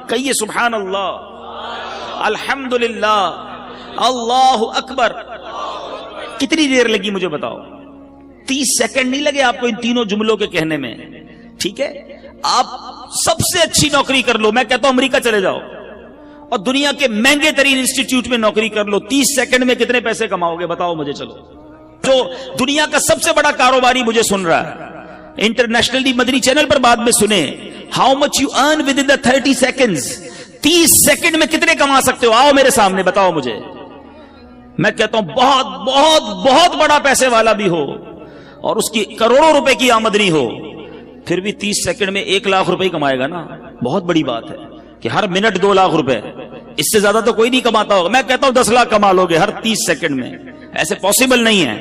کہیے سبحان اللہ، الحمدللہ، اللہ اکبر. کتنی دیر لگی مجھے بتاؤ؟ 30 سیکنڈ نہیں لگے آپ کو ان تینوں جملوں کے کہنے میں. ٹھیک ہے، آپ سب سے اچھی نوکری کر لو، میں کہتا ہوں امریکہ چلے جاؤ اور دنیا کے مہنگے ترین انسٹیٹیوٹ میں نوکری کر لو، 30 سیکنڈ میں کتنے پیسے کماؤ گے بتاؤ مجھے. چلو، جو دنیا کا سب سے بڑا کاروباری مجھے سن رہا ہے، انٹرنیشنلی مدنی چینل پر بعد میں سنیں، how much you earn with in the 30 seconds, 30 second میں کتنے کما سکتے ہو؟ آؤ میرے سامنے بتاؤ مجھے. میں کہتا ہوں بہت بہت بہت بڑا پیسے والا بھی ہو اور اس کی کروڑوں روپے کی آمدنی ہو، پھر بھی 30 سیکنڈ میں 1 لاکھ روپے کمائے گا نا. بہت بڑی بات ہے کہ ہر منٹ 2 لاکھ روپے، اس سے زیادہ تو کوئی نہیں کماتا ہوگا. میں کہتا ہوں 10 لاکھ کما لو گے ہر 30 سیکنڈ میں. ایسے پاسبل نہیں ہے،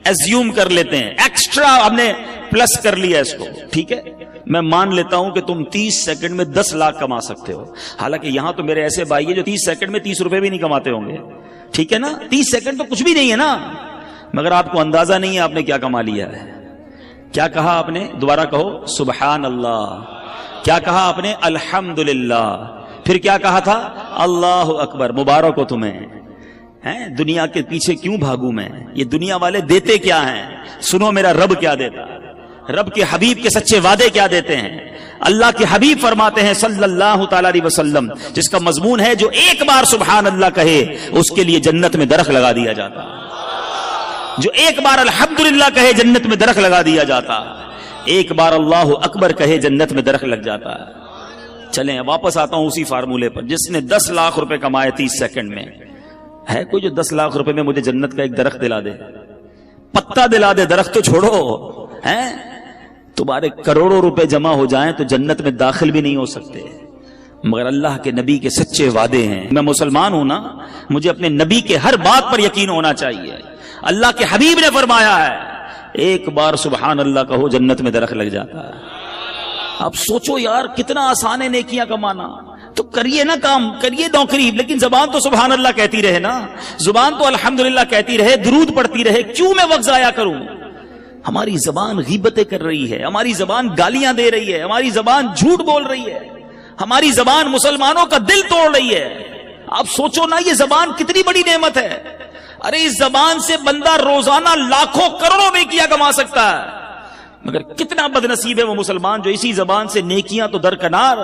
ایزیوم کر لیتے ہیں، ایکسٹرا ہم نے پلس کر لیا اس کو. ٹھیک ہے، میں مان لیتا ہوں کہ تم 30 سیکنڈ میں 10 لاکھ کما سکتے ہو. حالانکہ یہاں تو میرے ایسے بھائی ہیں جو 30 سیکنڈ میں 30 روپے بھی نہیں کماتے ہوں گے. ٹھیک ہے نا، 30 سیکنڈ تو کچھ بھی نہیں ہے نا، مگر آپ کو اندازہ نہیں ہے آپ نے کیا کما لیا ہے. کیا کہا آپ نے؟ دوبارہ کہو سبحان اللہ. کیا کہا آپ نے؟ الحمدللہ. پھر کیا کہا تھا؟ اللہ اکبر. مبارک ہو تمہیں. دنیا کے پیچھے کیوں بھاگوں میں؟ یہ دنیا والے دیتے کیا ہیں؟ سنو میرا رب کیا دیتا ہے، رب کے حبیب کے سچے وعدے کیا دیتے ہیں. اللہ کے حبیب فرماتے ہیں صلی اللہ تعالی علیہ وسلم، جس کا مضمون ہے جو ایک بار سبحان اللہ کہے اس کے لیے جنت میں درخت لگا دیا جاتا. جو ایک بار الحمدللہ کہے جنت میں درخت لگا دیا جاتا. ایک بار اللہ اکبر کہے جنت میں درخت لگ جاتا. چلیں واپس آتا ہوں اسی فارمولے پر. جس نے 10 لاکھ روپے کمائے 30 سیکنڈ میں، ہے کوئی جو 10 لاکھ روپے میں مجھے جنت کا ایک درخت دلا دے؟ پتا دلا دے، درخت تو چھوڑو. تمہارے کروڑوں روپے جمع ہو جائیں تو جنت میں داخل بھی نہیں ہو سکتے، مگر اللہ کے نبی کے سچے وعدے ہیں. میں مسلمان ہوں نا، مجھے اپنے نبی کے ہر بات پر یقین ہونا چاہیے. اللہ کے حبیب نے فرمایا ہے ایک بار سبحان اللہ کہو جنت میں درخت لگ جاتا ہے. اب سوچو یار کتنا آسان ہے نیکیاں کمانا. تو کریے نا کام، کریے نوکری، لیکن زبان تو سبحان اللہ کہتی رہے نا، زبان تو الحمدللہ کہتی رہے، درود پڑھتی رہے. کیوں میں وقت ضائع کروں؟ ہماری زبان غیبتیں کر رہی ہے، ہماری زبان گالیاں دے رہی ہے، ہماری زبان جھوٹ بول رہی ہے، ہماری زبان مسلمانوں کا دل توڑ رہی ہے. آپ سوچو نا یہ زبان کتنی بڑی نعمت ہے. ارے اس زبان سے بندہ روزانہ لاکھوں کروڑوں نیکیاں کما سکتا ہے، مگر کتنا بد نصیب ہے وہ مسلمان جو اسی زبان سے نیکیاں تو درکنار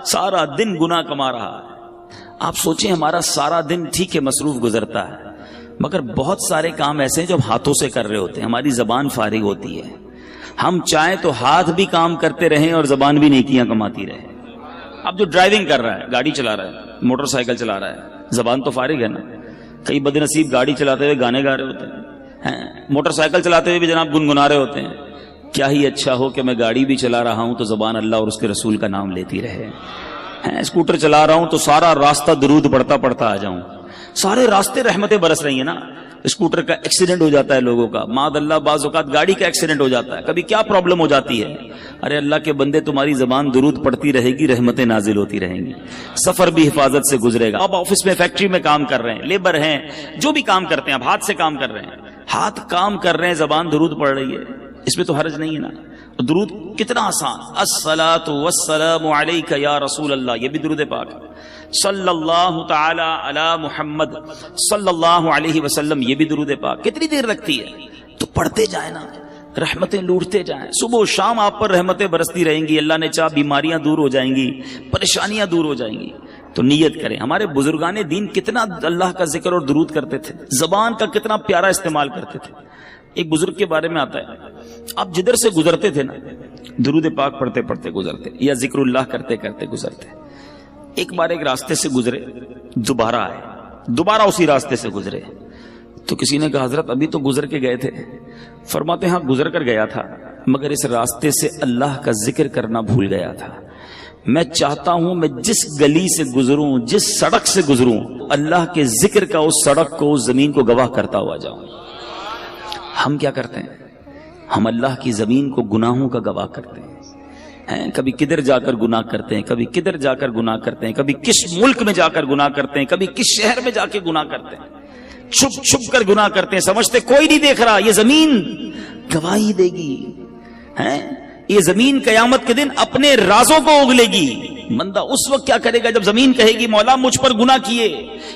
سارا دن گناہ کما رہا ہے. آپ سوچیں ہمارا سارا دن ٹھیک ہے مصروف گزرتا ہے، مگر بہت سارے کام ایسے ہیں جو ہم ہاتھوں سے کر رہے ہوتے ہیں، ہماری زبان فارغ ہوتی ہے. ہم چاہیں تو ہاتھ بھی کام کرتے رہیں اور زبان بھی نیکیاں کماتی رہے. اب جو ڈرائیونگ کر رہا ہے، گاڑی چلا رہا ہے، موٹر سائیکل چلا رہا ہے، زبان تو فارغ ہے نا. کئی بد نصیب گاڑی چلاتے ہوئے گانے گا رہے ہوتے ہیں، موٹر سائیکل چلاتے ہوئے بھی جناب گنگنا رہے ہوتے ہیں. کیا ہی اچھا ہو کہ میں گاڑی بھی چلا رہا ہوں تو زبان اللہ اور اس کے رسول کا نام لیتی رہے. اسکوٹر چلا رہا ہوں تو سارا راستہ درود پڑھتا پڑھتا آ جاؤں. سارے راستے رحمتیں برس رہی ہیں نا. اسکوٹر کا ایکسیڈنٹ ہو جاتا ہے لوگوں کا، معاذ اللہ بعض اوقات گاڑی کا ایکسیڈنٹ ہو جاتا ہے، کبھی کیا پرابلم ہو جاتی ہے. ارے اللہ کے بندے تمہاری زبان درود پڑھتی رہے گی، رحمتیں نازل ہوتی رہیں گی، سفر بھی حفاظت سے گزرے گا. اب آفس میں فیکٹری میں کام کر رہے ہیں، لیبر ہیں، جو بھی کام کرتے ہیں، اب ہاتھ سے کام کر رہے ہیں، ہاتھ کام کر رہے ہیں، زبان درود پڑھ رہی ہے، اس میں تو حرج نہیں ہے نا. درود کتنا آسان، الصلاۃ والسلام علیک یا رسول اللہ، یہ بھی درود پاک. صلی اللہ تعالی علی محمد صلی اللہ علیہ وسلم، یہ بھی درود پاک. کتنی دیر لگتی ہے؟ تو پڑھتے جائیں نا، رحمتیں لوٹتے جائیں. صبح و شام آپ پر رحمتیں برستی رہیں گی. اللہ نے چاہ بیماریاں دور ہو جائیں گی، پریشانیاں دور ہو جائیں گی. تو نیت کریں. ہمارے بزرگان دین کتنا اللہ کا ذکر اور درود کرتے تھے، زبان کا کتنا پیارا استعمال کرتے تھے. ایک بزرگ کے بارے میں آتا ہے، آپ جدھر سے گزرتے تھے نا درود پاک پڑھتے پڑھتے گزرتے یا ذکر اللہ کرتے کرتے گزرتے. ایک بار ایک راستے سے گزرے، دوبارہ آئے، دوبارہ اسی راستے سے گزرے. تو کسی نے کہا حضرت ابھی تو گزر کے گئے تھے. فرماتے ہاں گزر کر گیا تھا، مگر اس راستے سے اللہ کا ذکر کرنا بھول گیا تھا. میں چاہتا ہوں میں جس گلی سے گزروں، جس سڑک سے گزروں، اللہ کے ذکر کا اس سڑک کو، اس زمین کو گواہ کرتا ہوا جاؤں. ہم کیا کرتے ہیں؟ ہم اللہ کی زمین کو گناہوں کا گواہ کرتے ہیں. کبھی کدھر جا کر گناہ کرتے ہیں، کبھی کدھر جا کر گناہ کرتے ہیں، کبھی کس ملک میں جا کر گناہ کرتے ہیں، کبھی کس شہر میں جا کے گناہ کرتے ہیں. چھپ چھپ کر گناہ کرتے ہیں، سمجھتے کوئی نہیں دیکھ رہا، یہ زمین گواہی دے گی. یہ زمین قیامت کے دن اپنے رازوں کو اگلے گی. بندہ اس وقت کیا کرے گا جب زمین کہے گی مولا مجھ پر گناہ کیے,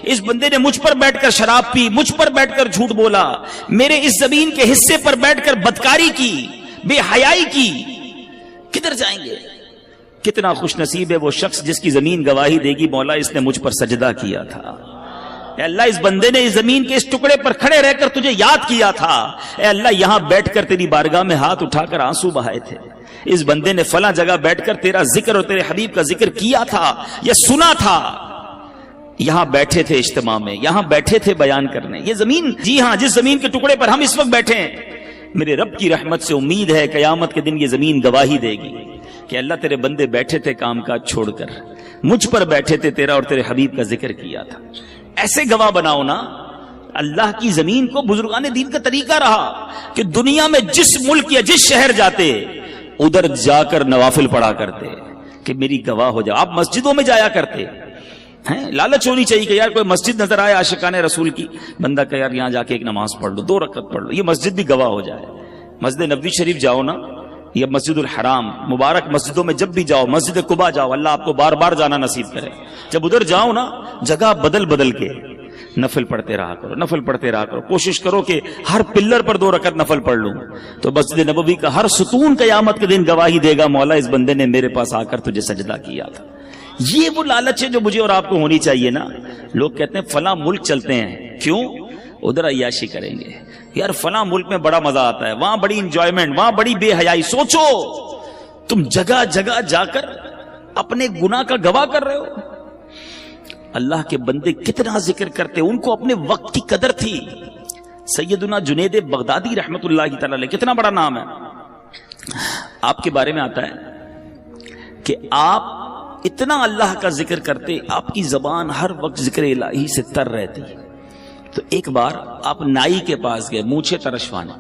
اس بندے نے مجھ پر بیٹھ کر شراب پی, مجھ پر بیٹھ کر جھوٹ بولا, میرے اس زمین کے حصے پر بیٹھ کر بدکاری کی, بے حیائی کی, کدھر جائیں گے؟ کتنا خوش نصیب ہے وہ شخص جس کی زمین گواہی دے گی مولا اس نے مجھ پر سجدہ کیا تھا, اے اللہ اس بندے نے اس زمین کے اس ٹکڑے پر کھڑے رہ کر تجھے یاد کیا تھا, اے اللہ یہاں بیٹھ کر تیری بارگاہ میں ہاتھ اٹھا کر آنسو بہائے تھے, اس بندے نے فلاں جگہ بیٹھ کر تیرا ذکر اور تیرے حبیب کا ذکر کیا تھا یا سنا تھا, یہاں بیٹھے تھے اجتماع میں, یہاں بیٹھے تھے بیان کرنے. یہ زمین, جی ہاں جس زمین کے ٹکڑے پر ہم اس وقت بیٹھے ہیں, میرے رب کی رحمت سے امید ہے قیامت کے دن یہ زمین گواہی دے گی کہ اللہ تیرے بندے بیٹھے تھے کام کاج چھوڑ کر, مجھ پر بیٹھے تھے, تیرا اور تیرے حبیب کا ذکر کیا تھا. ایسے گواہ بناؤ نا. اللہ کی زمین کو بزرگان دین کا طریقہ رہا کہ دنیا میں جس ملک یا جس شہر جاتے ادھر جا کر نوافل پڑھا کرتے کہ میری گواہ ہو جاؤ. آپ مسجدوں میں جایا کرتے ہیں, لالچ ہونی چاہیے کہ یار کوئی مسجد نظر آئے عاشقان رسول کی, بندہ کہ یار یہاں جا کے ایک نماز پڑھ لو, 2 رکعت پڑھ لو, یہ مسجد بھی گواہ ہو جائے. مسجد نبوی شریف جاؤ نا, یا مسجد الحرام, مبارک مسجدوں میں جب بھی جاؤ, مسجد قباء جاؤ, اللہ آپ کو بار بار جانا نصیب کرے. جب ادھر جاؤ نا, جگہ بدل بدل کے نفل پڑھتے رہا کرو, نفل پڑھتے رہا کرو, کوشش کرو کہ ہر پلر پر 2 رکعت نفل پڑھ لوں, تو مسجد نبوی کا ہر ستون قیامت کے دن گواہی دے گا مولا اس بندے نے میرے پاس آ کر تجھے سجدہ کیا تھا. یہ وہ لالچ ہے جو مجھے اور آپ کو ہونی چاہیے نا. لوگ کہتے ہیں فلاں ملک چلتے ہیں, کیوں؟ ادھر عیاشی کریں گے. یار فلاں ملک میں بڑا مزہ آتا ہے, وہاں بڑی انجوائمنٹ, وہاں بڑی بے حیائی. سوچو تم جگہ جگہ جا کر اپنے گناہ کا گواہ کر رہے ہو. اللہ کے بندے کتنا ذکر کرتے, ان کو اپنے وقت کی قدر تھی. سیدنا جنید بغدادی رحمت اللہ تعالی علیہ, کتنا بڑا نام ہے. آپ کے بارے میں آتا ہے کہ آپ اتنا اللہ کا ذکر کرتے, آپ کی زبان ہر وقت ذکر الہی سے تر رہتی. تو ایک بار آپ نائی کے پاس گئے مونچھیں ترشوانے.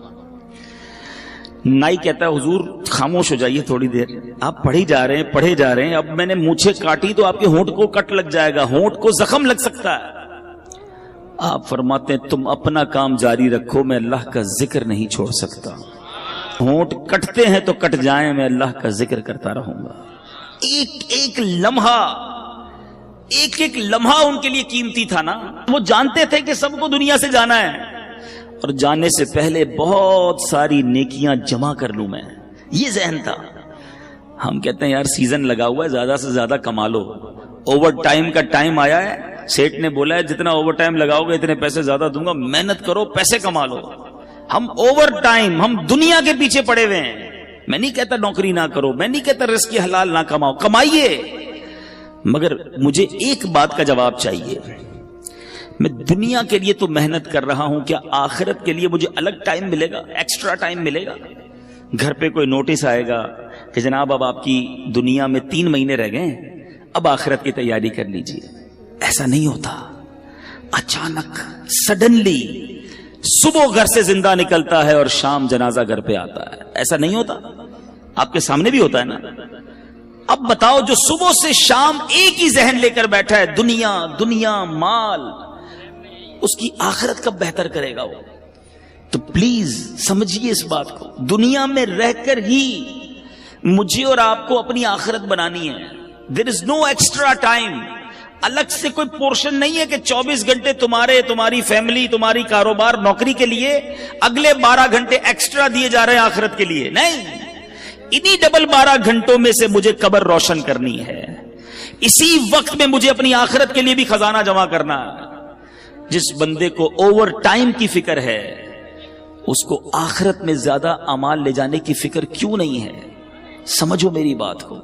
نائی کہتا ہے حضور خاموش ہو جائیے تھوڑی دیر, آپ پڑھے جا رہے ہیں, اب میں نے مونچھیں کاٹی تو آپ کے ہونٹ کو کٹ لگ جائے گا, ہونٹ کو زخم لگ سکتا ہے. آپ فرماتے ہیں تم اپنا کام جاری رکھو, میں اللہ کا ذکر نہیں چھوڑ سکتا. ہونٹ کٹتے ہیں تو کٹ جائیں, میں اللہ کا ذکر کرتا رہوں گا. ایک ایک لمحہ ان کے لیے قیمتی تھا نا. وہ جانتے تھے کہ سب کو دنیا سے جانا ہے, اور جانے سے پہلے بہت ساری نیکیاں جمع کر لوں میں, یہ ذہن تھا. ہم کہتے ہیں یار سیزن لگا ہوا ہے, زیادہ سے زیادہ کما لو, اوور ٹائم کا ٹائم آیا ہے, سیٹ نے بولا ہے جتنا اوور ٹائم لگاؤ گے اتنے پیسے زیادہ دوں گا, محنت کرو پیسے کما لو. ہم اوور ٹائم, ہم دنیا کے پیچھے پڑے ہوئے ہیں. میں نہیں کہتا نوکری نہ کرو, میں نہیں کہتا رزق حلال نہ کماؤ, کمائیے, مگر مجھے ایک بات کا جواب چاہیے. میں دنیا کے لیے تو محنت کر رہا ہوں, کیا آخرت کے لیے مجھے الگ ٹائم ملے گا, ایکسٹرا ٹائم ملے گا؟ گھر پہ کوئی نوٹس آئے گا کہ جناب اب آپ کی دنیا میں 3 مہینے رہ گئے, اب آخرت کی تیاری کر لیجئے. ایسا نہیں ہوتا. اچانک سڈنلی صبح گھر سے زندہ نکلتا ہے اور شام جنازہ گھر پہ آتا ہے. ایسا نہیں ہوتا, آپ کے سامنے بھی ہوتا ہے نا. اب بتاؤ جو صبح سے شام ایک ہی ذہن لے کر بیٹھا ہے, دنیا دنیا مال, اس کی آخرت کب بہتر کرے گا وہ؟ تو پلیز سمجھیے اس بات کو, دنیا میں رہ کر ہی مجھے اور آپ کو اپنی آخرت بنانی ہے. دیر از نو ایکسٹرا ٹائم. الگ سے کوئی پورشن نہیں ہے کہ 24 گھنٹے تمہاری فیملی, تمہاری کاروبار, نوکری کے لیے, اگلے 12 گھنٹے ایکسٹرا دیے جا رہے ہیں آخرت کے لیے. نہیں, انہی ڈبل 12 گھنٹوں میں سے مجھے قبر روشن کرنی ہے. اسی وقت میں مجھے اپنی آخرت کے لیے بھی خزانہ جمع کرنا ہے. جس بندے کو اوور ٹائم کی فکر ہے, اس کو آخرت میں زیادہ اعمال لے جانے کی فکر کیوں نہیں ہے؟ سمجھو میری بات کو.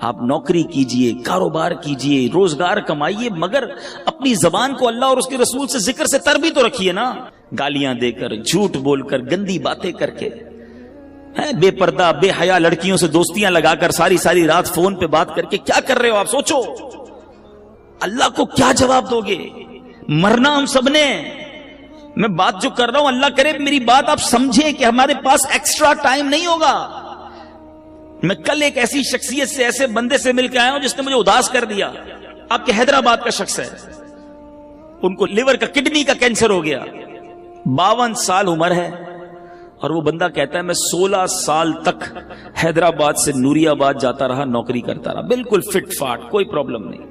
آپ نوکری کیجئے, کاروبار کیجئے, روزگار کمائیے, مگر اپنی زبان کو اللہ اور اس کے رسول سے ذکر سے تر بھی تو رکھیے نا. گالیاں دے کر, جھوٹ بول کر, گندی باتیں کر کے, بے پردہ بے حیا لڑکیوں سے دوستیاں لگا کر, ساری رات فون پہ بات کر کے کیا کر رہے ہو آپ؟ سوچو اللہ کو کیا جواب دو گے؟ مرنا ہم سب نے. میں بات جو کر رہا ہوں, اللہ کرے میری بات آپ سمجھیں کہ ہمارے پاس ایکسٹرا ٹائم نہیں ہوگا. میں کل ایک ایسی شخصیت سے, ایسے بندے سے مل کے آیا ہوں جس نے مجھے اداس کر دیا. آپ کے حیدرآباد کا شخص ہے, ان کو لیور کا, کڈنی کا کینسر ہو گیا, 52 سال عمر ہے, اور وہ بندہ کہتا ہے میں 16 سال تک حیدرآباد سے نوری آباد جاتا رہا, نوکری کرتا رہا, بالکل فٹ فاٹ, کوئی پرابلم نہیں.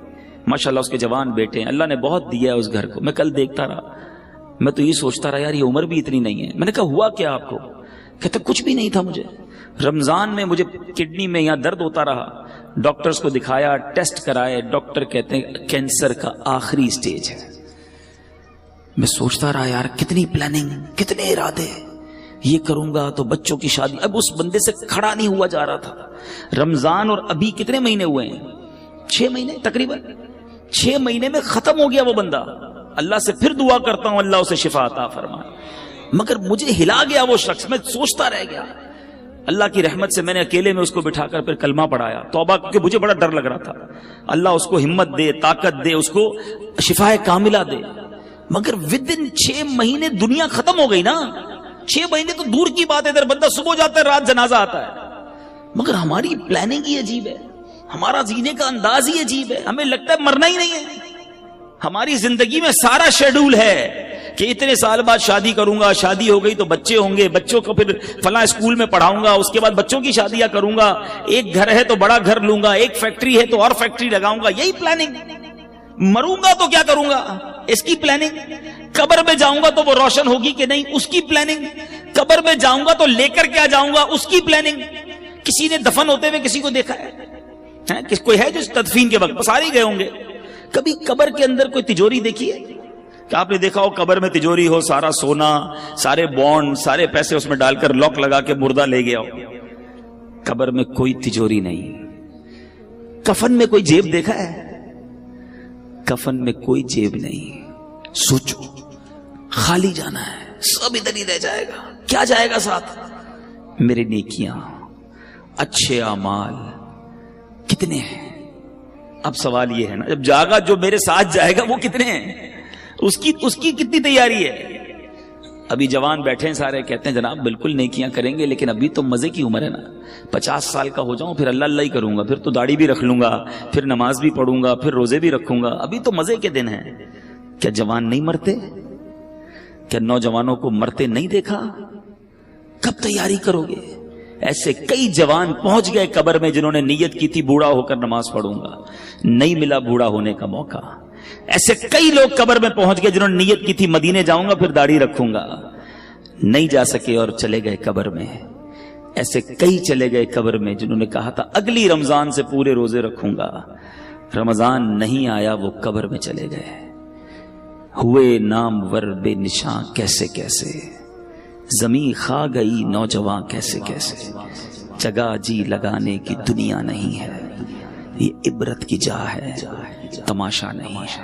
ماشاءاللہ اس کے جوان بیٹے ہیں, اللہ نے بہت دیا ہے اس گھر کو. میں کل دیکھتا رہا, میں تو یہ سوچتا رہا یار یہ عمر بھی اتنی نہیں ہے. میں نے کہا ہوا کیا آپ کو؟ کہتا کچھ بھی نہیں تھا مجھے. رمضان میں مجھے کڈنی میں یہاں درد ہوتا رہا, ڈاکٹرز کو دکھایا, ٹیسٹ کرائے, ڈاکٹر کہتے ہیں کینسر کا آخری سٹیج ہے. میں سوچتا رہا یار کتنی پلاننگ, کتنے ارادے, یہ کروں گا تو بچوں کی شادی. اب اس بندے سے کھڑا نہیں ہوا جا رہا تھا. رمضان اور ابھی کتنے مہینے ہوئے ہیں؟ 6 مہینے تقریباً. 6 مہینے میں ختم ہو گیا وہ بندہ. اللہ سے پھر دعا کرتا ہوں اللہ اسے شفا عطا فرمائے. مگر مجھے ہلا گیا وہ شخص, میں سوچتا رہ گیا. اللہ کی رحمت سے میں نے اکیلے میں اس کو بٹھا کر پھر کلمہ پڑھایا, توبہ, کیونکہ مجھے بڑا ڈر لگ رہا تھا. اللہ اس کو ہمت دے, طاقت دے, اس کو شفا کاملہ دے. مگر ودن 6 مہینے دنیا ختم ہو گئی نا. 6 مہینے تو دور کی بات ہے, ادھر بندہ صبح جاتا ہے رات جنازہ آتا ہے. مگر ہماری پلاننگ ہی عجیب ہے, ہمارا جینے کا انداز ہی عجیب ہے. ہمیں لگتا ہے مرنا ہی نہیں ہے. ہماری زندگی میں سارا شیڈول ہے کہ اتنے سال بعد شادی کروں گا, شادی ہو گئی تو بچے ہوں گے, بچوں کو پھر فلاں اسکول میں پڑھاؤں گا, اس کے بعد بچوں کی شادیاں کروں گا, ایک گھر ہے تو بڑا گھر لوں گا, ایک فیکٹری ہے تو اور فیکٹری لگاؤں گا. یہی پلاننگ. مروں گا تو کیا کروں گا, اس کی پلاننگ. قبر میں جاؤں گا تو وہ روشن ہوگی کہ نہیں, اس کی پلاننگ. قبر میں جاؤں گا تو لے کر کیا جاؤں گا, اس کی پلاننگ. کسی نے دفن ہوتے ہوئے کسی کو دیکھا ہے؟ کوئی ہے جو تدفین کے وقت سارے گئے ہوں گے. کبھی قبر کے اندر کوئی تجوری دیکھی ہے کہ آپ نے دیکھا ہو قبر میں تجوری ہو, سارا سونا, سارے بانڈ, سارے پیسے اس میں ڈال کر لاک لگا کے مردہ لے گیا ہو؟ قبر میں کوئی تجوری نہیں. کفن میں کوئی جیب دیکھا ہے؟ کفن میں کوئی جیب نہیں. سوچو, خالی جانا ہے, سب ادھر ہی رہ جائے گا. کیا جائے گا ساتھ؟ میرے نیکیاں, اچھے اعمال کتنے ہیں؟ اب سوال یہ ہے نا, جب جاگا جو میرے ساتھ جائے گا وہ کتنے ہیں, اس کی کتنی تیاری ہے؟ ابھی جوان بیٹھے ہیں سارے, کہتے ہیں جناب بالکل نیکیاں کریں گے لیکن ابھی تو مزے کی عمر ہے نا. 50 سال کا ہو جاؤں پھر اللہ اللہ ہی کروں گا, پھر تو داڑھی بھی رکھ لوں گا, پھر نماز بھی پڑھوں گا, پھر روزے بھی رکھوں گا. ابھی تو مزے کے دن ہیں. کیا جوان نہیں مرتے؟ کیا نوجوانوں کو مرتے نہیں دیکھا؟ کب تیاری کرو گے؟ ایسے کئی جوان پہنچ گئے قبر میں جنہوں نے نیت کی تھی بوڑھا ہو کر نماز پڑھوں گا, نہیں ملا بوڑھا ہونے کا موقع. ایسے کئی لوگ قبر میں پہنچ گئے جنہوں نے نیت کی تھی مدینے جاؤں گا پھر داڑھی رکھوں گا, نہیں جا سکے اور چلے گئے قبر میں. ایسے کئی چلے گئے قبر میں جنہوں نے کہا تھا اگلی رمضان سے پورے روزے رکھوں گا, رمضان نہیں آیا وہ قبر میں چلے گئے. ہوئے نام ور بے نشاں کیسے کیسے, زمین کھا گئی نوجوان کیسے کیسے. جگہ جی لگانے کی دنیا نہیں ہے, یہ عبرت کی جا ہے, تماشا نہیں ہے.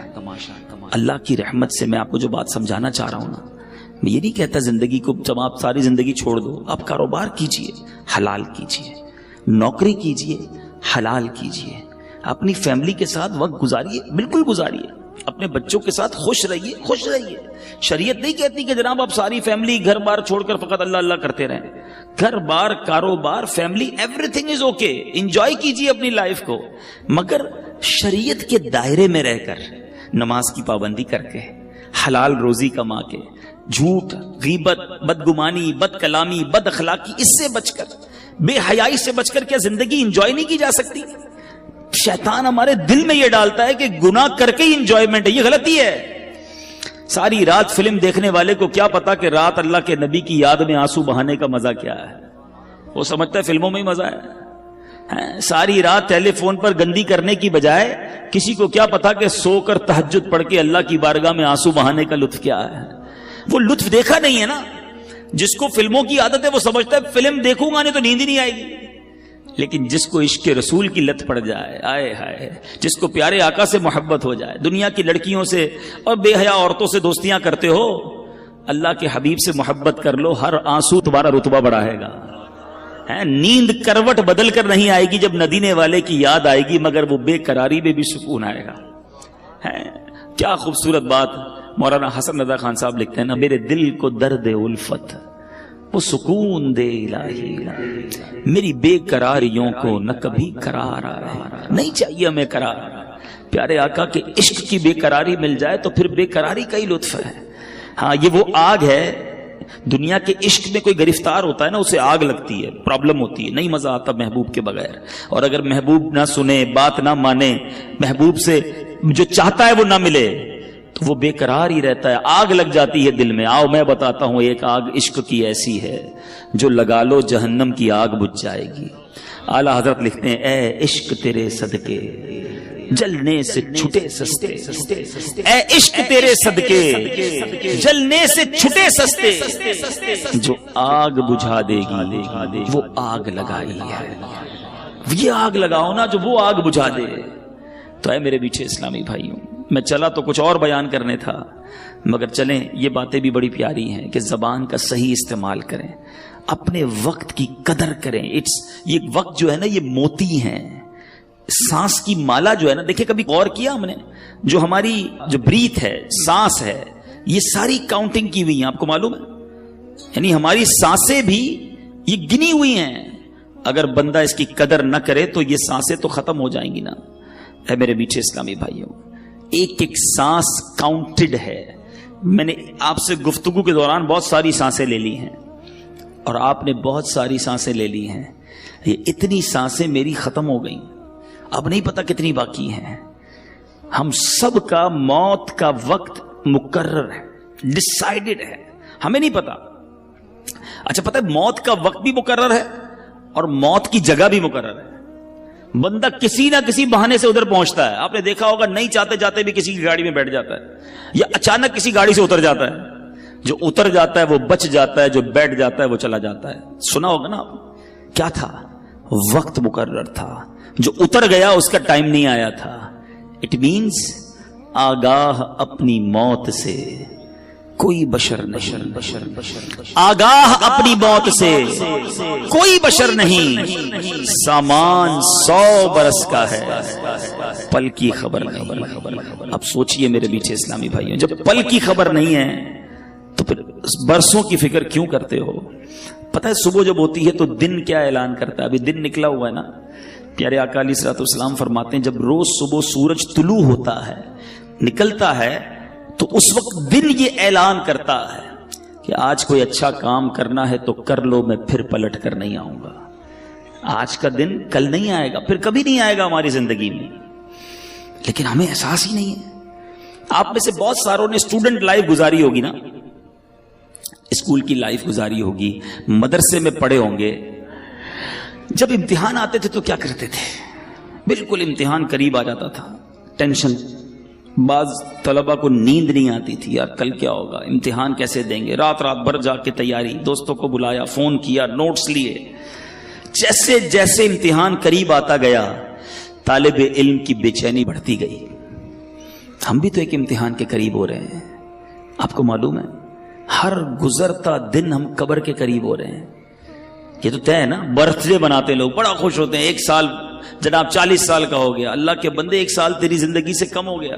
اللہ کی رحمت سے میں آپ کو جو بات سمجھانا چاہ رہا ہوں نا, میں یہ نہیں کہتا زندگی کو جب آپ ساری زندگی چھوڑ دو, آپ کاروبار کیجئے, حلال کیجئے, نوکری کیجئے, حلال کیجئے, اپنی فیملی کے ساتھ وقت گزاریے, بالکل گزاریے, اپنے بچوں کے ساتھ خوش رہیے, خوش رہیے. شریعت نہیں کہتی کہ جناب آپ ساری فیملی گھر بار چھوڑ کر فقط اللہ اللہ کرتے رہیں. گھر بار, کاروبار, family, every thing is okay, enjoy کیجیے اپنی لائف کو, مگر شریعت کے دائرے میں رہ کر, نماز کی پابندی کر کے, حلال روزی کما کے, جھوٹ, غیبت, بدگمانی, بد کلامی, بد اخلاقی, اس سے بچ کر, بے حیائی سے بچ کر کیا زندگی انجوائے نہیں کی جا سکتی؟ شیطان ہمارے دل میں یہ ڈالتا ہے کہ گناہ کر کے ہی انجوائمنٹ ہے, یہ غلطی ہے. ساری رات فلم دیکھنے والے کو کیا پتا کہ رات اللہ کے نبی کی یاد میں آنسو بہانے کا مزہ کیا ہے. وہ سمجھتا ہے فلموں میں ہی مزہ ہے. ساری رات ٹیلی فون پر گندی کرنے کی بجائے کسی کو کیا پتا کہ سو کر تہجد پڑھ کے اللہ کی بارگاہ میں آنسو بہانے کا لطف کیا ہے. وہ لطف دیکھا نہیں ہے نا. جس کو فلموں کی عادت ہے وہ سمجھتا ہے فلم دیکھوں گا نہیں تو نیند ہی نہیں آئے گی. لیکن جس کو عشق رسول کی لت پڑ جائے, آئے ہائے, جس کو پیارے آقا سے محبت ہو جائے, دنیا کی لڑکیوں سے اور بے حیا عورتوں سے دوستیاں کرتے ہو, اللہ کے حبیب سے محبت کر لو, ہر آنسو تمہارا رتبہ بڑھائے گا. نیند کروٹ بدل کر نہیں آئے گی جب ندینے والے کی یاد آئے گی, مگر وہ بے قراری میں بھی سکون آئے گا. کیا خوبصورت بات مولانا حسن رضا خان صاحب لکھتے ہیں نا, میرے دل کو درد الفت وہ سکون دے الہی, میری بے قراریوں کو نہ کبھی قرار آئے, نہیں چاہیے ہمیں قرار. پیارے آقا کے عشق کی بے قراری مل جائے تو پھر بے قراری کا ہی لطف ہے. ہاں یہ وہ آگ ہے دنیا کے عشق میں کوئی گرفتار ہوتا ہے نا، اسے آگ لگتی ہے، پرابلم ہوتی ہے، نہیں مزہ آتا محبوب کے بغیر. اور اگر محبوب نہ سنے، بات نہ مانے، محبوب سے جو چاہتا ہے وہ نہ ملے تو وہ بے قرار ہی رہتا ہے، آگ لگ جاتی ہے دل میں. آؤ میں بتاتا ہوں، ایک آگ عشق کی ایسی ہے جو لگا لو جہنم کی آگ بجھ جائے گی. اعلیٰ حضرت لکھتے ہیں، اے عشق تیرے صدقے جلنے سے چھٹے سستے، اے عشق تیرے صدقے جلنے سے چھٹے سستے، جو آگ بجھا دے گی وہ آگ لگائی ہے. یہ آگ لگاؤ نا جو وہ آگ بجھا دے. تو اے میرے پیچھے اسلامی بھائیوں، میں چلا تو کچھ اور بیان کرنے تھا، مگر چلیں یہ باتیں بھی بڑی پیاری ہیں کہ زبان کا صحیح استعمال کریں، اپنے وقت کی قدر کریں. یہ وقت جو ہے نا، یہ موتی ہیں. سانس کی مالا جو ہے نا، دیکھیں کبھی غور کیا ہم نے، جو ہماری جو بریتھ ہے، سانس ہے، یہ ساری کاؤنٹنگ کی ہوئی ہیں، آپ کو معلوم ہے؟ یعنی ہماری سانسیں بھی یہ گنی ہوئی ہیں. اگر بندہ اس کی قدر نہ کرے تو یہ سانسیں تو ختم ہو جائیں گی نا. اے میرے میٹھے اسلامی بھائیوں، ایک ایک سانس کاؤنٹڈ ہے. میں نے آپ سے گفتگو کے دوران بہت ساری سانسیں لے لی ہیں اور آپ نے بہت ساری سانسیں لے لی ہیں. یہ اتنی سانسیں میری ختم ہو گئیں، اب نہیں پتا کتنی باقی ہیں. ہم سب کا موت کا وقت مقرر ہے، ڈیسائیڈڈ ہے، ہمیں نہیں پتا. اچھا پتہ ہے موت کا وقت بھی مقرر ہے اور موت کی جگہ بھی مقرر ہے. بندہ کسی نہ کسی بہانے سے ادھر پہنچتا ہے. آپ نے دیکھا ہوگا نہیں چاہتے جاتے بھی کسی کی گاڑی میں بیٹھ جاتا ہے، یا اچانک کسی گاڑی سے اتر جاتا ہے. جو اتر جاتا ہے وہ بچ جاتا ہے، جو بیٹھ جاتا ہے وہ چلا جاتا ہے. سنا ہوگا نا آپ، کیا تھا؟ وقت مقرر تھا. جو اتر گیا اس کا ٹائم نہیں آیا تھا. اٹ مینز آگاہ اپنی موت سے کوئی بشر نہیں، آگاہ اپنی موت سے کوئی بشر نہیں. سامان 100 برس کا ہے، پل کی خبر نہیں. اب سوچئے میرے میٹھے اسلامی بھائیوں، جب پل کی خبر نہیں ہے تو پھر برسوں کی فکر کیوں کرتے ہو؟ پتہ ہے صبح جب ہوتی ہے تو دن کیا اعلان کرتا ہے؟ ابھی دن نکلا ہوا ہے نا. پیارے آقا علیہ الصلوۃ والسلام فرماتے ہیں، جب روز صبح سورج طلوع ہوتا ہے، نکلتا ہے، تو اس وقت دن یہ اعلان کرتا ہے کہ آج کوئی اچھا کام کرنا ہے تو کر لو، میں پھر پلٹ کر نہیں آؤں گا. آج کا دن کل نہیں آئے گا، پھر کبھی نہیں آئے گا ہماری زندگی میں. لیکن ہمیں احساس ہی نہیں ہے. آپ میں سے بہت ساروں نے اسٹوڈنٹ لائف گزاری ہوگی نا، اسکول کی لائف گزاری ہوگی، مدرسے میں پڑھے ہوں گے. جب امتحان آتے تھے تو کیا کرتے تھے؟ بالکل امتحان قریب آ جاتا تھا، ٹینشن. بعض طلبہ کو نیند نہیں آتی تھی، یار کل کیا ہوگا، امتحان کیسے دیں گے. رات بھر جا کے تیاری، دوستوں کو بلایا، فون کیا، نوٹس لیے. جیسے جیسے امتحان قریب آتا گیا، طالب علم کی بے چینی بڑھتی گئی. ہم بھی تو ایک امتحان کے قریب ہو رہے ہیں. آپ کو معلوم ہے ہر گزرتا دن ہم قبر کے قریب ہو رہے ہیں. یہ تو طے ہے نا. برتھ ڈے مناتے لوگ، بڑا خوش ہوتے ہیں، 1 سال جناب 40 سال کا ہو گیا. اللہ کے بندے 1 سال تیری زندگی سے کم ہو گیا.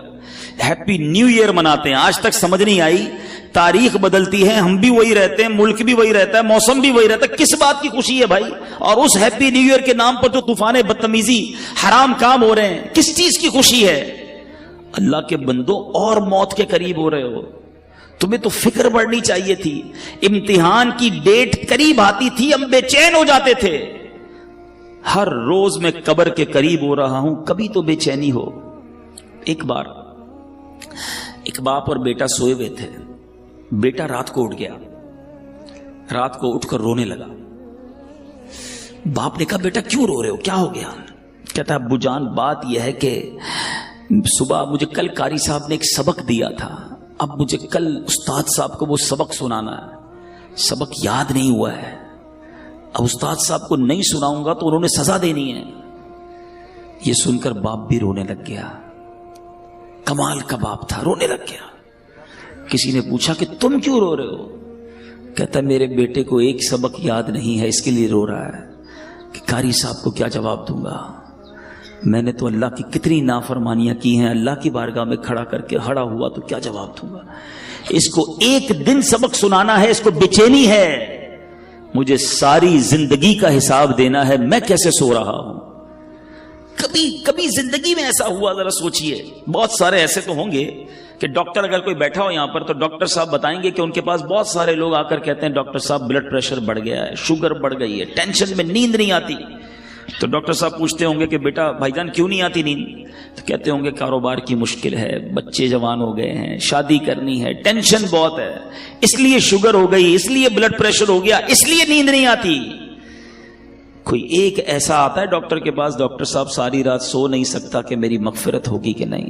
ہیپی نیو ایئر مناتے ہیں. آج تک سمجھ نہیں آئی، تاریخ بدلتی ہے، ہم بھی وہی رہتے ہیں، ملک بھی وہی رہتا ہے، موسم بھی وہی رہتا ہے. کس بات کی خوشی ہے بھائی؟ اور اس ہیپی نیو ایئر کے نام پر جو طوفان بدتمیزی، حرام کام ہو رہے ہیں، کس چیز کی خوشی ہے؟ اللہ کے بندوں اور موت کے قریب ہو رہے ہو. تمہیں تو فکر بڑھنی چاہیے تھی. امتحان کی ڈیٹ قریب آتی تھی، ہم بے چین ہو جاتے تھے. ہر روز میں قبر کے قریب ہو رہا ہوں، کبھی تو بے چینی ہو. ایک بار ایک باپ اور بیٹا سوئے ہوئے تھے. بیٹا رات کو اٹھ گیا، رات کو اٹھ کر رونے لگا. باپ نے کہا بیٹا کیوں رو رہے ہو، کیا ہو گیا؟ کہتا ابو جان بات یہ ہے کہ صبح مجھے کل قاری صاحب نے ایک سبق دیا تھا، اب مجھے کل استاد صاحب کو وہ سبق سنانا ہے، سبق یاد نہیں ہوا ہے. اب استاد صاحب کو نہیں سناؤں گا تو انہوں نے سزا دینی ہے. یہ سن کر باپ بھی رونے لگ گیا. کمال کا باپ تھا، رونے لگ گیا. کسی نے پوچھا کہ تم کیوں رو رہے ہو؟ کہتا میرے بیٹے کو ایک سبق یاد نہیں ہے، اس کے لیے رو رہا ہے کہ قاری صاحب کو کیا جواب دوں گا. میں نے تو اللہ کی کتنی نافرمانیاں کی ہیں، اللہ کی بارگاہ میں کھڑا کر کے ہڑا ہوا تو کیا جواب دوں گا. اس کو ایک دن سبق سنانا ہے، اس کو بے چینی ہے. مجھے ساری زندگی کا حساب دینا ہے، میں کیسے سو رہا ہوں. کبھی کبھی زندگی میں ایسا ہوا؟ ذرا سوچئے. بہت سارے ایسے تو ہوں گے کہ ڈاکٹر اگر کوئی بیٹھا ہو یہاں پر تو ڈاکٹر صاحب بتائیں گے کہ ان کے پاس بہت سارے لوگ آ کر کہتے ہیں ڈاکٹر صاحب بلڈ پریشر بڑھ گیا ہے, شوگر بڑھ گئی ہے, ٹینشن میں نیند نہیں آتی. تو ڈاکٹر صاحب پوچھتے ہوں گے کہ بیٹا بھائی جان کیوں نہیں آتی نیند؟ تو کہتے ہوں گے کاروبار کی مشکل ہے, بچے جوان ہو گئے ہیں, شادی کرنی ہے, ٹینشن بہت ہے, اس لیے شوگر ہو گئی, اس لیے بلڈ پریشر ہو گیا, اس لیے نیند نہیں آتی. کوئی ایک ایسا آتا ہے ڈاکٹر کے پاس, ڈاکٹر صاحب ساری رات سو نہیں سکتا کہ میری مغفرت ہوگی کہ نہیں,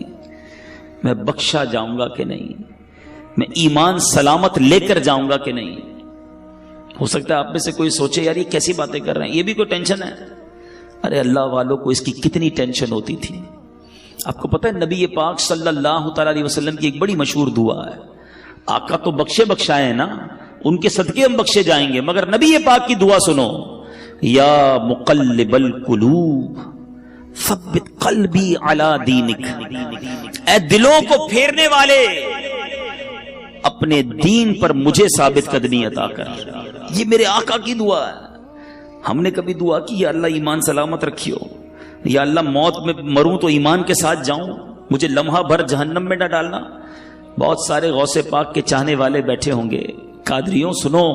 میں بخشا جاؤں گا کہ نہیں, میں ایمان سلامت لے کر جاؤں گا کہ نہیں. ہو سکتا ہے آپ میں سے کوئی سوچے یار یہ کیسی باتیں کر رہے ہیں, یہ بھی کوئی ٹینشن ہے؟ ارے اللہ والوں کو اس کی کتنی ٹینشن ہوتی تھی. آپ کو پتہ ہے نبی پاک صلی اللہ تعالی علیہ وسلم کی ایک بڑی مشہور دعا ہے. آقا تو بخشائے ہیں نا, ان کے صدقے ہم بخشے جائیں گے, مگر نبی پاک کی دعا سنو, یا مقلب القلوب ثبت قلبی علی دینک, اے دلوں کو پھیرنے والے اپنے دین پر مجھے ثابت قدمی عطا کر. یہ میرے آقا کی دعا ہے. ہم نے کبھی دعا کی یا اللہ ایمان سلامت رکھیو, یا اللہ موت میں مروں تو ایمان کے ساتھ جاؤں, مجھے لمحہ بھر جہنم میں نہ ڈالنا. بہت سارے غوث پاک کے چاہنے والے بیٹھے ہوں گے. قادریوں سنو,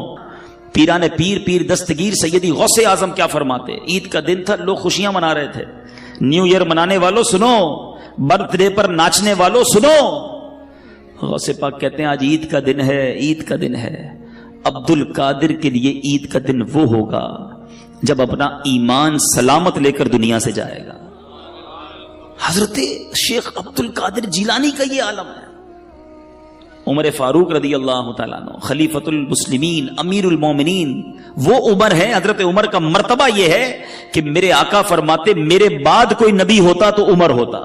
پیران پیر پیر دستگیر سیدی غوث اعظم کیا فرماتے. عید کا دن تھا, لوگ خوشیاں منا رہے تھے. نیو ایئر منانے والوں سنو, برتھ ڈے پر ناچنے والوں سنو. غوث پاک کہتے ہیں آج عید کا دن ہے, عید کا دن ہے. عبد القادر کے لیے عید کا دن وہ ہوگا جب اپنا ایمان سلامت لے کر دنیا سے جائے گا. حضرت شیخ عبد القادر جیلانی کا یہ عالم ہے. عمر فاروق رضی اللہ تعالیٰ عنہ خلیفۃ المسلمین امیر المومنین, وہ عمر ہے. حضرت عمر کا مرتبہ یہ ہے کہ میرے آقا فرماتے میرے بعد کوئی نبی ہوتا تو عمر ہوتا.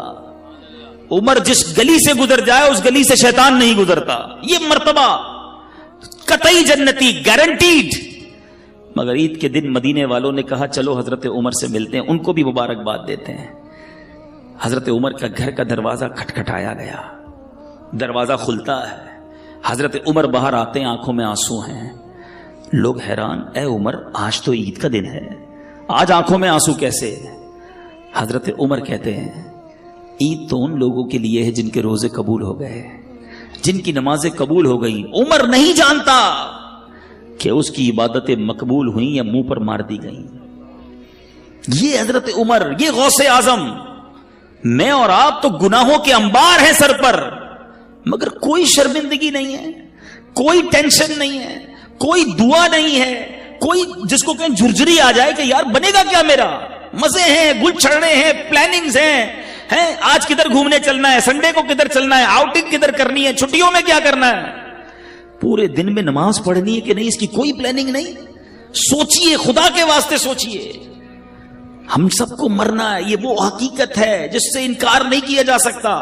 عمر جس گلی سے گزر جائے اس گلی سے شیطان نہیں گزرتا. یہ مرتبہ قطعی جنتی, گارنٹیڈ. مگر عید کے دن مدینے والوں نے کہا چلو حضرت عمر سے ملتے ہیں, ان کو بھی مبارکباد دیتے ہیں. حضرت عمر کا گھر کا دروازہ کھٹکھٹایا گیا, دروازہ کھلتا ہے, حضرت عمر باہر آتے ہیں, آنکھوں میں آنسو ہیں. لوگ حیران, اے عمر آج تو عید کا دن ہے, آج آنکھوں میں آنسو کیسے؟ حضرت عمر کہتے ہیں عید تو ان لوگوں کے لیے ہے جن کے روزے قبول ہو گئے, جن کی نمازیں قبول ہو گئیں. عمر نہیں جانتا کہ اس کی عبادتیں مقبول ہوئیں یا منہ پر مار دی گئیں. یہ حضرت عمر, یہ غوث اعظم. میں اور آپ تو گناہوں کے انبار ہیں سر پر, مگر کوئی شرمندگی نہیں ہے, کوئی ٹینشن نہیں ہے, کوئی دعا نہیں ہے, کوئی جس کو کہیں جھرجھری آ جائے کہ یار بنے گا کیا میرا. مزے ہیں, گل چھڑ رہے ہیں, پلاننگز ہیں, آج کدھر گھومنے چلنا ہے, سنڈے کو کدھر چلنا ہے, آؤٹنگ کدھر کرنی ہے, چھٹیوں میں کیا کرنا ہے. پورے دن میں نماز پڑھنی ہے کہ نہیں, اس کی کوئی پلاننگ نہیں. سوچئے, خدا کے واسطے سوچئے. ہم سب کو مرنا ہے, یہ وہ حقیقت ہے جس سے انکار نہیں کیا جا سکتا.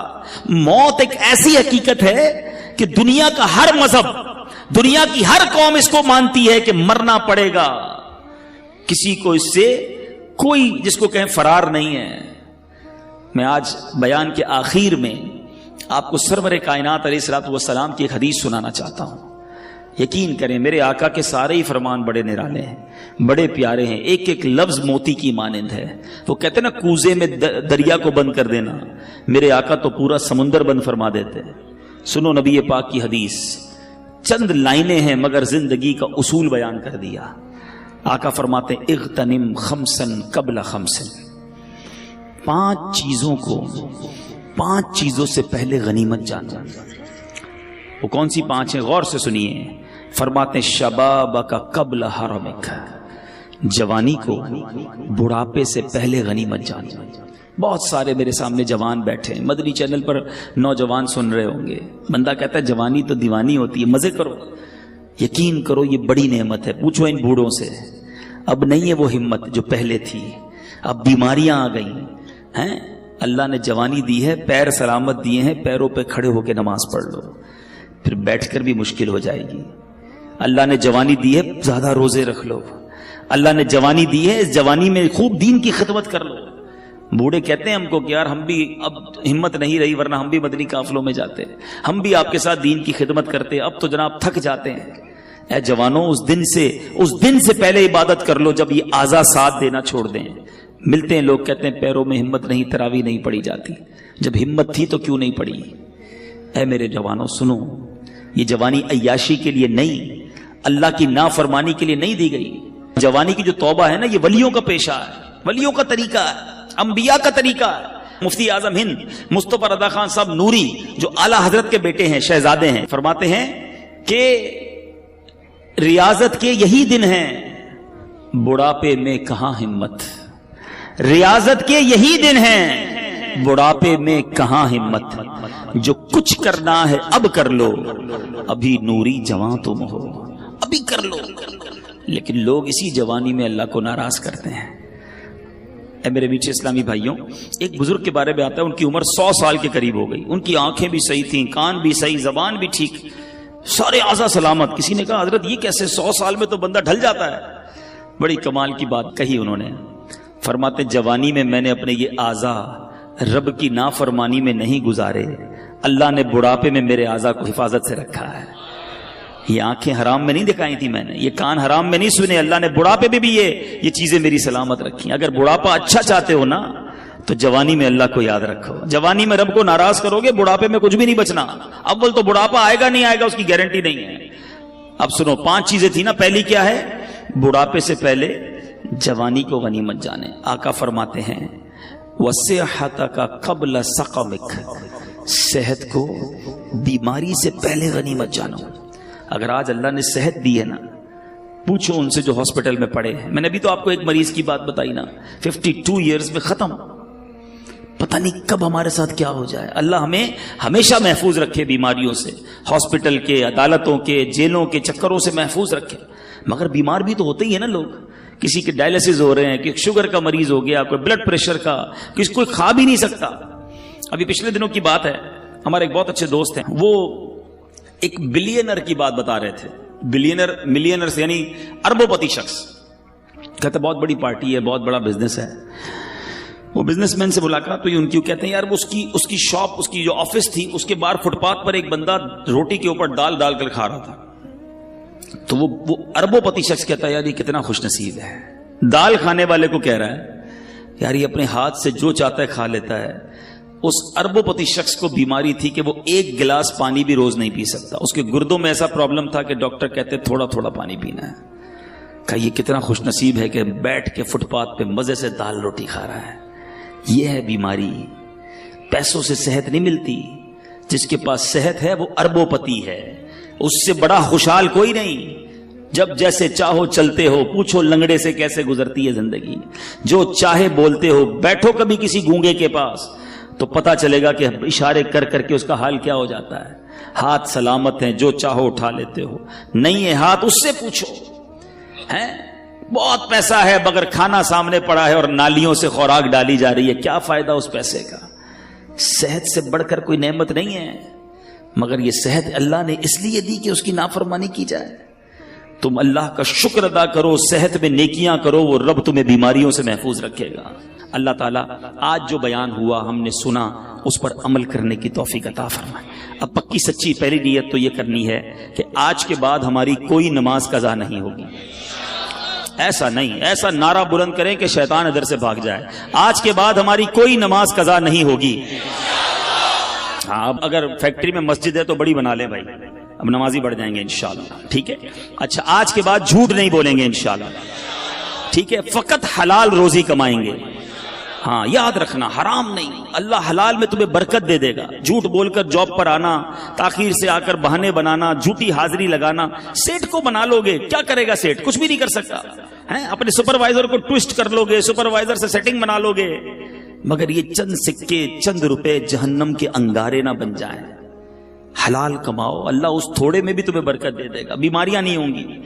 موت ایک ایسی حقیقت ہے کہ دنیا کا ہر مذہب, دنیا کی ہر قوم اس کو مانتی ہے کہ مرنا پڑے گا. کسی کو اس سے کوئی جس کو کہیں فرار نہیں ہے. میں آج بیان کے آخر میں آپ کو سرور کائنات علیہ الصلوۃ والسلام کی ایک حدیث سنانا چاہتا ہوں. یقین کریں میرے آقا کے سارے ہی فرمان بڑے نرالے ہیں, بڑے پیارے ہیں, ایک ایک لفظ موتی کی مانند ہے. وہ کہتے ہیں نا کوزے میں دریا کو بند کر دینا, میرے آقا تو پورا سمندر بند فرما دیتے. سنو نبی پاک کی حدیث, چند لائنیں ہیں مگر زندگی کا اصول بیان کر دیا. آقا فرماتے ہیں اغتنم خمسن قبل خمسن, 5 چیزوں کو 5 چیزوں سے پہلے غنیمت جانا. وہ کون سی 5 ہیں؟ غور سے سنیے. فرماتے ہیں شبابک قبل حرمک, جوانی کو بڑھاپے سے پہلے غنیمت جانا. بہت سارے میرے سامنے جوان بیٹھے ہیں, مدنی چینل پر نوجوان سن رہے ہوں گے. بندہ کہتا ہے جوانی تو دیوانی ہوتی ہے, مزے کرو. یقین کرو یہ بڑی نعمت ہے. پوچھو ان بوڑھوں سے, اب نہیں ہے وہ ہمت جو پہلے تھی, اب بیماریاں آ گئی ہیں. اللہ نے جوانی دی ہے, پیر سلامت دیے ہیں, پیروں پہ کھڑے ہو کے نماز پڑھ لو, پھر بیٹھ کر بھی مشکل ہو جائے گی. اللہ نے جوانی دی ہے, زیادہ روزے رکھ لو. اللہ نے جوانی دی ہے, اس جوانی میں خوب دین کی خدمت کر لو. بوڑھے کہتے ہیں ہم کو کہ یار ہم بھی اب ہمت نہیں رہی, ورنہ ہم بھی مدنی قافلوں میں جاتے, ہم بھی آپ کے ساتھ دین کی خدمت کرتے, اب تو جناب تھک جاتے ہیں. اے جوانوں, اس دن سے پہلے عبادت کر لو جب یہ اعضاء ساتھ دینا چھوڑ دیں. ملتے ہیں لوگ کہتے ہیں پیروں میں ہمت نہیں, تراویح نہیں پڑی جاتی. جب ہمت تھی تو کیوں نہیں پڑی؟ اے میرے جوانوں سنو، یہ جوانی عیاشی کے لیے نہیں، اللہ کی نافرمانی کے لیے نہیں دی گئی۔ جوانی کی جو توبہ ہے نا، یہ ولیوں کا پیشہ ہے، ولیوں کا طریقہ ہے، انبیاء کا طریقہ ہے۔ مفتی اعظم ہند مصطفیٰ رضا خان صاحب نوری جو اعلی حضرت کے بیٹے ہیں، شہزادے ہیں، فرماتے ہیں کہ ریاضت کے یہی دن ہیں، بڑھاپے میں کہاں ہمت۔ ریاضت کے یہی دن ہیں، بڑھاپے میں کہاں ہمت۔ جو کچھ کرنا ہے اب کر لو، ابھی نوری جوان تم ہو، ابھی کر لو۔ لیکن لوگ اسی جوانی میں اللہ کو ناراض کرتے ہیں۔ اے میرے میٹھے اسلامی بھائیوں، ایک بزرگ کے بارے میں آتا ہے، ان کی عمر 100 سال کے قریب ہو گئی، ان کی آنکھیں بھی صحیح تھیں، کان بھی صحیح، زبان بھی ٹھیک، سارے اعضاء سلامت۔ کسی نے کہا حضرت یہ کیسے 100 سال میں تو بندہ ڈھل جاتا ہے؟ بڑی کمال کی بات کہی انہوں نے، فرماتے جوانی میں میں نے اپنے یہ اعضاء رب کی نافرمانی میں نہیں گزارے، اللہ نے بڑھاپے میں میرے اعضاء کو حفاظت سے رکھا ہے۔ یہ آنکھیں حرام میں نہیں دکھائی تھی میں نے، یہ کان حرام میں نہیں سنے، اللہ نے بڑھاپے میں بھی یہ چیزیں میری سلامت رکھی۔ اگر بڑھاپا اچھا چاہتے ہو نا تو جوانی میں اللہ کو یاد رکھو۔ جوانی میں رب کو ناراض کرو گے، بڑھاپے میں کچھ بھی نہیں بچنا۔ اول تو بڑھاپا آئے گا نہیں آئے گا اس کی گارنٹی نہیں ہے۔ اب سنو، 5 چیزیں تھی نا، پہلی کیا ہے؟ بڑھاپے سے پہلے جوانی کو غنیمت جانے۔ آقا فرماتے ہیں وَصِحَّتَكَ قَبْلَ سَقَمِكَ، صحت کو بیماری سے پہلے غنیمت جانو۔ اگر آج اللہ نے صحت دی ہے نا، پوچھو ان سے جو ہاسپٹل میں پڑے ہیں۔ میں نے بھی تو آپ کو ایک مریض کی بات بتائی نا، 52 ایئرز میں ختم، پتہ نہیں کب ہمارے ساتھ کیا ہو جائے۔ اللہ ہمیں ہمیشہ محفوظ رکھے بیماریوں سے، ہاسپٹل کے، عدالتوں کے، جیلوں کے چکروں سے محفوظ رکھے۔ مگر بیمار بھی تو ہوتے ہی ہے نا لوگ، کسی کے ڈائلسس ہو رہے ہیں، کہ شوگر کا مریض ہو گیا، کوئی بلڈ پریشر کا، کسی کوئی کھا بھی نہیں سکتا۔ ابھی پچھلے دنوں کی بات ہے، ہمارے ایک بہت اچھے دوست ہیں، وہ ایک بلینر کی بات بتا رہے تھے۔ بلینر، ملینر یعنی اربوں پتی شخص، کہتے بہت بڑی پارٹی ہے، بہت بڑا بزنس ہے۔ وہ بزنس مین سے ملاقات ہوئی ان کی، کہتے ہیں یار وہ اس کی شاپ، اس کی جو آفس تھی، اس کے باہر فٹ پاتھ پر ایک بندہ روٹی کے اوپر ڈال ڈال کر کھا رہا تھا۔ تو وہ اربوں پتی شخص کہتا ہے یار یہ کتنا خوش نصیب ہے، دال کھانے والے کو کہہ رہا ہے یار یہ اپنے ہاتھ سے جو چاہتا ہے کھا لیتا ہے۔ اس اربوں پتی شخص کو بیماری تھی کہ وہ 1 گلاس پانی بھی روز نہیں پی سکتا، اس کے گردوں میں ایسا پرابلم تھا کہ ڈاکٹر کہتے تھوڑا تھوڑا پانی پینا ہے۔ کہا یہ کتنا خوش نصیب ہے کہ بیٹھ کے فٹ پاتھ پہ مزے سے دال روٹی کھا رہا ہے۔ یہ ہے بیماری، پیسوں سے صحت نہیں ملتی۔ جس کے پاس صحت ہے وہ اربوں پتی ہے، اس سے بڑا خوشحال کوئی نہیں۔ جب جیسے چاہو چلتے ہو، پوچھو لنگڑے سے کیسے گزرتی ہے زندگی، جو چاہے بولتے ہو۔ بیٹھو کبھی کسی گونگے کے پاس تو پتا چلے گا کہ اشارے کر کر کے اس کا حال کیا ہو جاتا ہے۔ ہاتھ سلامت ہیں، جو چاہو اٹھا لیتے ہو، نہیں ہے ہاتھ اس سے پوچھو۔ ہیں بہت پیسہ ہے مگر کھانا سامنے پڑا ہے اور نالیوں سے خوراک ڈالی جا رہی ہے، کیا فائدہ اس پیسے کا؟ صحت سے بڑھ کر کوئی نعمت نہیں ہے، مگر یہ صحت اللہ نے اس لیے دی کہ اس کی نافرمانی کی جائے۔ تم اللہ کا شکر ادا کرو، صحت میں نیکیاں کرو، وہ رب تمہیں بیماریوں سے محفوظ رکھے گا۔ اللہ تعالیٰ آج جو بیان ہوا ہم نے سنا، اس پر عمل کرنے کی توفیق عطا فرمائے۔ اب پکی سچی پہلی نیت تو یہ کرنی ہے کہ آج کے بعد ہماری کوئی نماز قضا نہیں ہوگی۔ ایسا نہیں، ایسا نعرہ بلند کریں کہ شیطان ادھر سے بھاگ جائے۔ آج کے بعد ہماری کوئی نماز قضا نہیں ہوگی۔ ہاں اب اگر فیکٹری میں مسجد ہے تو بڑی بنا لیں بھائی، اب نمازی بڑھ جائیں گے انشاءاللہ، ٹھیک ہے؟ اچھا آج کے بعد جھوٹ نہیں بولیں گے انشاءاللہ، ٹھیک ہے؟ فقط حلال روزی کمائیں گے۔ ہاں یاد رکھنا، حرام نہیں، اللہ حلال میں تمہیں برکت دے دے گا۔ جھوٹ بول کر جاب پر آنا، تاخیر سے آ کر بہانے بنانا، جھوٹی حاضری لگانا، سیٹ کو بنا لو گے، کیا کرے گا سیٹ؟ کچھ بھی نہیں کر سکتا ہے۔ اپنے سپروائزر کو ٹوسٹ کر لو گے، سپروائزر سے سیٹنگ بنا لو گے، مگر یہ چند سکے، چند روپے جہنم کے انگارے نہ بن جائیں۔ حلال کماؤ، اللہ اس تھوڑے میں بھی تمہیں برکت دے دے گا، بیماریاں نہیں ہوں گی۔